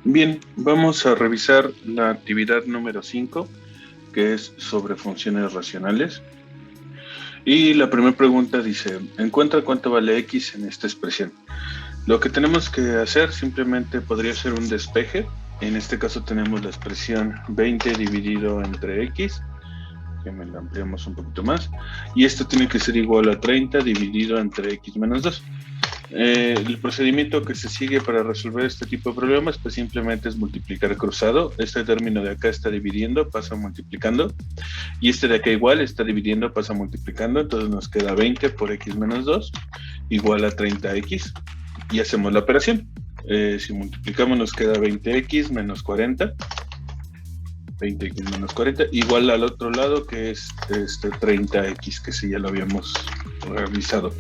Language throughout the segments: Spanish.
Bien, vamos a revisar la actividad número 5, que es sobre funciones racionales. Y la primera pregunta dice, encuentra cuánto vale x en esta expresión. Lo que tenemos que hacer simplemente podría ser un despeje. En este caso tenemos la expresión 20 dividido entre x, que me la ampliamos un poquito más, y esto tiene que ser igual a 30 dividido entre x menos 2. El procedimiento que se sigue para resolver este tipo de problemas pues simplemente es multiplicar cruzado. Este término de acá está dividiendo, pasa multiplicando, y este de acá igual está dividiendo, pasa multiplicando. Entonces nos queda 20 por x menos 2 igual a 30x, y hacemos la operación. Si multiplicamos nos queda 20x menos 40, 20x menos 40, igual al otro lado que es 30x, que sí ya lo habíamos realizado.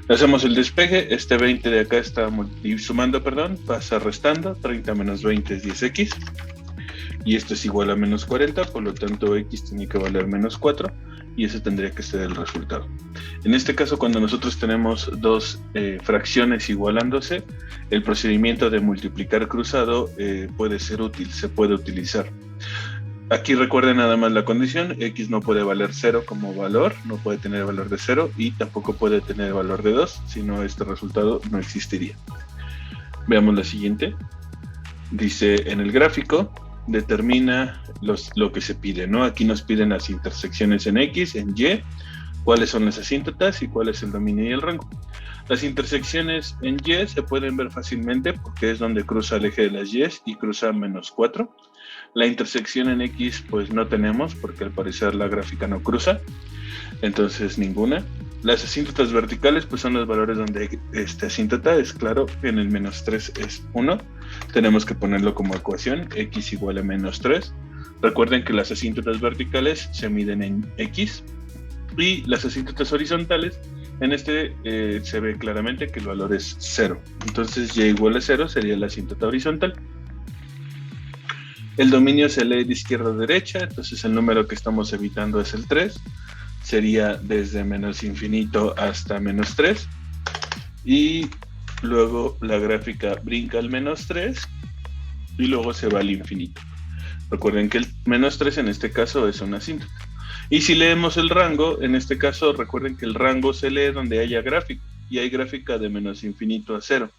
Hacemos el despeje, este 20 de acá está sumando, pasa restando, 30 menos 20 es 10x, y esto es igual a menos 40, por lo tanto x tiene que valer menos 4, y ese tendría que ser el resultado. En este caso, cuando nosotros tenemos dos fracciones igualándose, el procedimiento de multiplicar cruzado puede ser útil, se puede utilizar. Aquí recuerden nada más la condición, x no puede valer 0 como valor, no puede tener valor de 0 y tampoco puede tener valor de 2, si no este resultado no existiría. Veamos la siguiente. Dice, en el gráfico determina lo que se pide, ¿no? Aquí nos piden las intersecciones en x, en y, cuáles son las asíntotas y cuál es el dominio y el rango. Las intersecciones en y se pueden ver fácilmente porque es donde cruza el eje de las y y cruza menos 4. La intersección en x pues no tenemos porque al parecer la gráfica no cruza, entonces ninguna. Las asíntotas verticales pues son los valores donde esta asíntota es claro, en el menos 3 es 1, tenemos que ponerlo como ecuación, x igual a menos 3. Recuerden que las asíntotas verticales se miden en x, y las asíntotas horizontales, en se ve claramente que el valor es 0, entonces y igual a 0 sería la asíntota horizontal. El dominio se lee de izquierda a derecha, entonces el número que estamos evitando es el 3, sería desde menos infinito hasta menos 3, y luego la gráfica brinca al menos 3 y luego se va al infinito. Recuerden que el menos 3 en este caso es una asíntota. Y si leemos el rango, en este caso recuerden que el rango se lee donde haya gráfica, y hay gráfica de menos infinito a 0.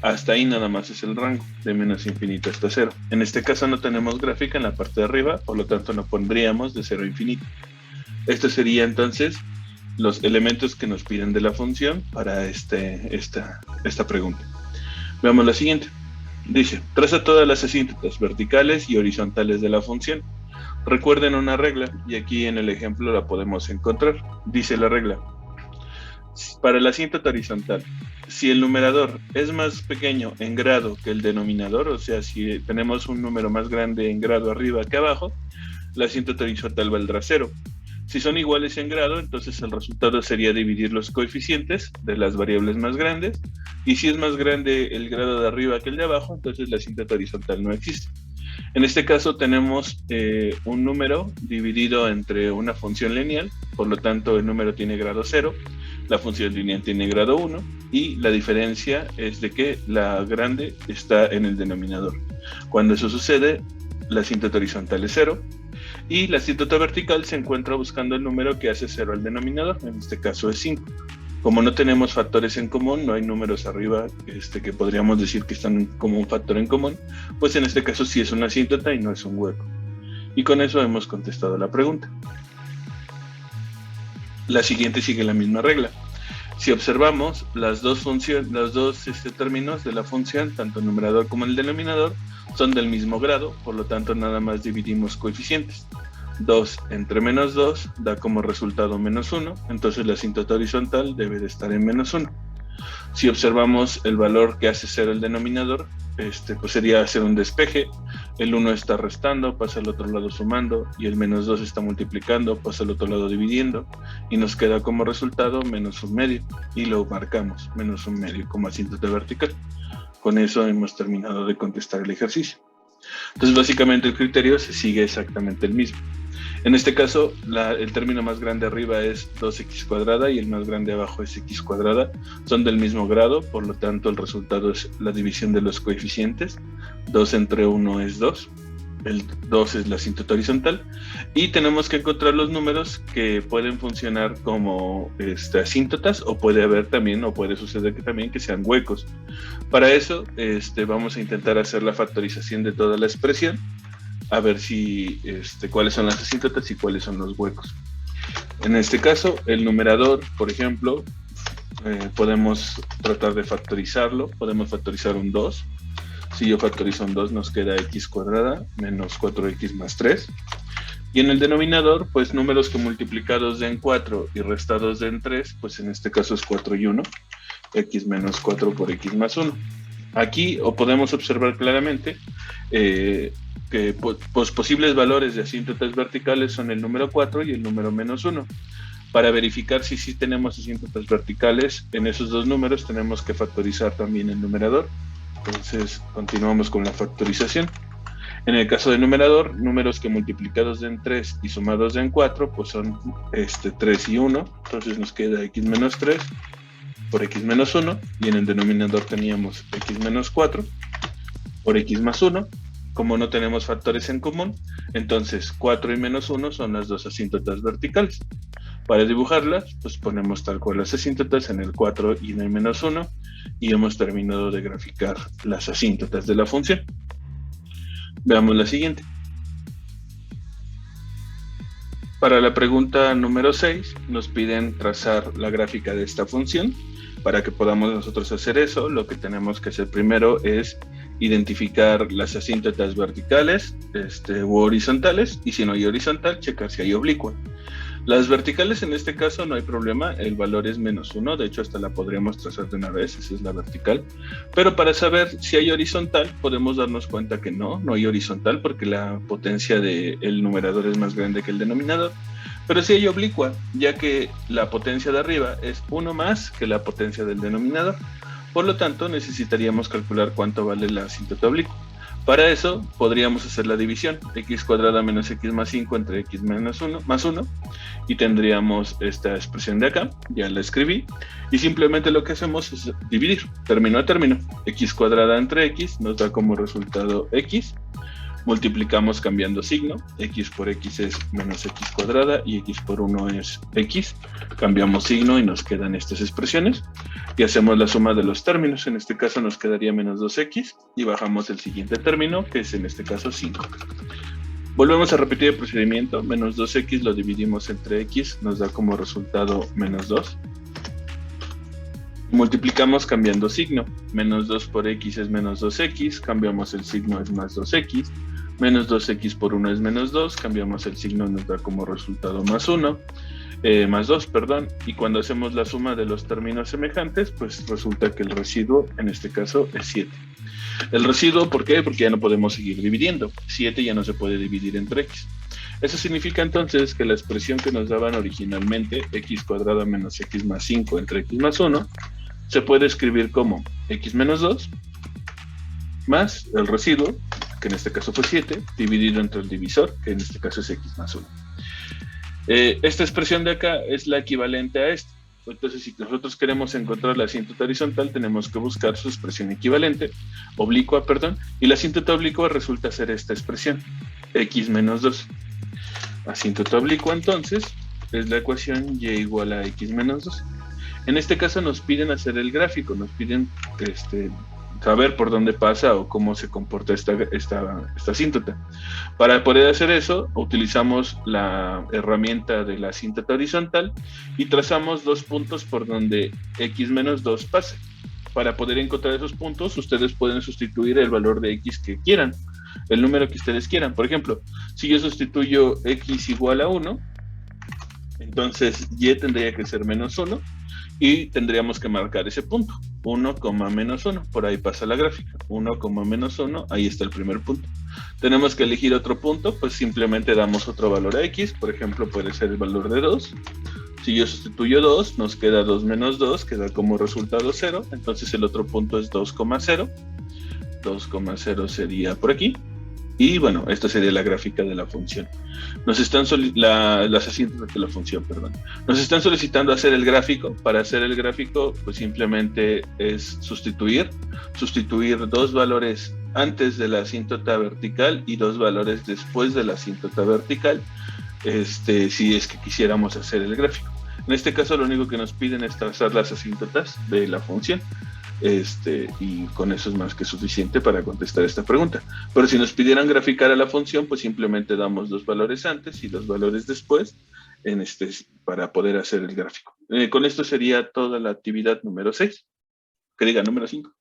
Hasta ahí nada más es el rango, de menos infinito hasta 0. En este caso no tenemos gráfica en la parte de arriba, por lo tanto no pondríamos de 0 a infinito. Esto sería entonces los elementos que nos piden de la función para esta pregunta. Veamos la siguiente. Dice, traza todas las asíntotas verticales y horizontales de la función. Recuerden una regla, y aquí en el ejemplo la podemos encontrar. Dice la regla, para la asíntota horizontal, si el numerador es más pequeño en grado que el denominador, o sea, si tenemos un número más grande en grado arriba que abajo, la asíntota horizontal valdrá 0. Si son iguales en grado, entonces el resultado sería dividir los coeficientes de las variables más grandes, y si es más grande el grado de arriba que el de abajo, entonces la asíntota horizontal no existe. En este caso tenemos un número dividido entre una función lineal, por lo tanto el número tiene grado 0, la función lineal tiene grado 1, y la diferencia es de que la grande está en el denominador. Cuando eso sucede, la asíntota horizontal es 0, y la asíntota vertical se encuentra buscando el número que hace 0 al denominador, en este caso es 5. Como no tenemos factores en común, no hay números arriba que podríamos decir que están como un factor en común, pues en este caso sí es una asíntota y no es un hueco. Y con eso hemos contestado la pregunta. La siguiente sigue la misma regla. Si observamos, los dos términos de la función, tanto el numerador como el denominador, son del mismo grado, por lo tanto nada más dividimos coeficientes. 2 entre menos 2 da como resultado menos 1, entonces la asíntota horizontal debe de estar en menos 1. Si observamos el valor que hace 0 el denominador, pues sería hacer un despeje. El 1 está restando, pasa al otro lado sumando, y el menos 2 está multiplicando, pasa al otro lado dividiendo, y nos queda como resultado menos 1/2, y lo marcamos, menos 1/2 como asíntota vertical. Con eso hemos terminado de contestar el ejercicio. Entonces básicamente el criterio se sigue exactamente el mismo. En este caso, el término más grande arriba es 2x cuadrada y el más grande abajo es x cuadrada. Son del mismo grado, por lo tanto el resultado es la división de los coeficientes. 2 entre 1 es 2. El 2 es la asíntota horizontal. Y tenemos que encontrar los números que pueden funcionar como asíntotas, o puede haber también, o puede suceder que también que sean huecos. Para eso vamos a intentar hacer la factorización de toda la expresión, a ver si cuáles son las asíntotas y cuáles son los huecos. En este caso, el numerador, por ejemplo, podemos tratar de factorizarlo. Podemos factorizar un 2. Si yo factorizo un 2, nos queda x cuadrada menos 4x más 3. Y en el denominador, pues números que multiplicados den 4 y restados den 3, pues en este caso es 4 y 1, x menos 4 por x más 1. Aquí podemos observar claramente que pues, posibles valores de asíntotas verticales son el número 4 y el número menos 1. Para verificar si sí tenemos asíntotas verticales en esos dos números, tenemos que factorizar también el numerador. Entonces, continuamos con la factorización. En el caso del numerador, números que multiplicados den 3 y sumados den 4, pues son 3 y 1. Entonces nos queda x menos 3 por x menos 1. Y en el denominador teníamos x menos 4 por x más 1. Como no tenemos factores en común, entonces 4 y menos 1 son las dos asíntotas verticales. Para dibujarlas, pues ponemos tal cual las asíntotas en el 4 y en el menos 1, y hemos terminado de graficar las asíntotas de la función. Veamos la siguiente. Para la pregunta número 6, nos piden trazar la gráfica de esta función. Para que podamos nosotros hacer eso, lo que tenemos que hacer primero es identificar las asíntotas verticales u horizontales, y si no hay horizontal, checar si hay oblicua. Las verticales en este caso no hay problema, el valor es menos 1, de hecho hasta la podríamos trazar de una vez, esa es la vertical. Pero para saber si hay horizontal, podemos darnos cuenta que no hay horizontal porque la potencia del numerador es más grande que el denominador. Pero sí hay oblicua, ya que la potencia de arriba es 1 más que la potencia del denominador. Por lo tanto, necesitaríamos calcular cuánto vale la asíntota oblicua. Para eso, podríamos hacer la división, x cuadrada menos x más 5 entre x menos 1 más 1, y tendríamos esta expresión de acá, ya la escribí, y simplemente lo que hacemos es dividir, término a término. X cuadrada entre x nos da como resultado x, multiplicamos cambiando signo, x por x es menos x cuadrada y x por 1 es x, cambiamos signo y nos quedan estas expresiones, y hacemos la suma de los términos. En este caso nos quedaría menos 2x, y bajamos el siguiente término, que es en este caso 5. Volvemos a repetir el procedimiento, menos 2x lo dividimos entre x, nos da como resultado menos 2. Multiplicamos cambiando signo, menos 2 por x es menos 2x, cambiamos el signo, es más 2x, menos 2x por 1 es menos 2, cambiamos el signo, nos da como resultado más 1, más 2, perdón, y cuando hacemos la suma de los términos semejantes, pues resulta que el residuo, en este caso, es 7. El residuo, ¿por qué? Porque ya no podemos seguir dividiendo, 7 ya no se puede dividir entre x. Eso significa entonces que la expresión que nos daban originalmente, x cuadrada menos x más 5 entre x más 1, se puede escribir como x menos 2 más el residuo, que en este caso fue 7, dividido entre el divisor, que en este caso es x más 1. Esta expresión de acá es la equivalente a esta. Entonces, si nosotros queremos encontrar la asíntota horizontal, tenemos que buscar su expresión equivalente, oblicua, perdón, y la asíntota oblicua resulta ser esta expresión, x menos 2. Asíntota oblicua, entonces, es la ecuación y igual a x menos 2. En este caso nos piden hacer el gráfico, nos piden saber por dónde pasa o cómo se comporta esta asíntota. Para poder hacer eso, utilizamos la herramienta de la asíntota horizontal y trazamos dos puntos por donde x menos 2 pasa. Para poder encontrar esos puntos, ustedes pueden sustituir el valor de x que quieran, el número que ustedes quieran. Por ejemplo, si yo sustituyo x igual a 1, entonces y tendría que ser menos 1, y tendríamos que marcar ese punto, 1, menos 1, por ahí pasa la gráfica, 1, menos 1, ahí está el primer punto. Tenemos que elegir otro punto, pues simplemente damos otro valor a x, por ejemplo puede ser el valor de 2. Si yo sustituyo 2, nos queda 2 menos 2, que da como resultado 0, entonces el otro punto es 2,0. 2,0 sería por aquí. Y bueno, esta sería la gráfica de la función. Las asíntotas de la función, perdón. Nos están solicitando hacer el gráfico. Para hacer el gráfico, pues simplemente es sustituir dos valores antes de la asíntota vertical y dos valores después de la asíntota vertical, si es que quisiéramos hacer el gráfico. En este caso, lo único que nos piden es trazar las asíntotas de la función. Y con eso es más que suficiente para contestar esta pregunta. Pero si nos pidieran graficar a la función, pues simplemente damos dos valores antes y dos valores después para poder hacer el gráfico. Con esto sería toda la actividad número 6, que diga número 5.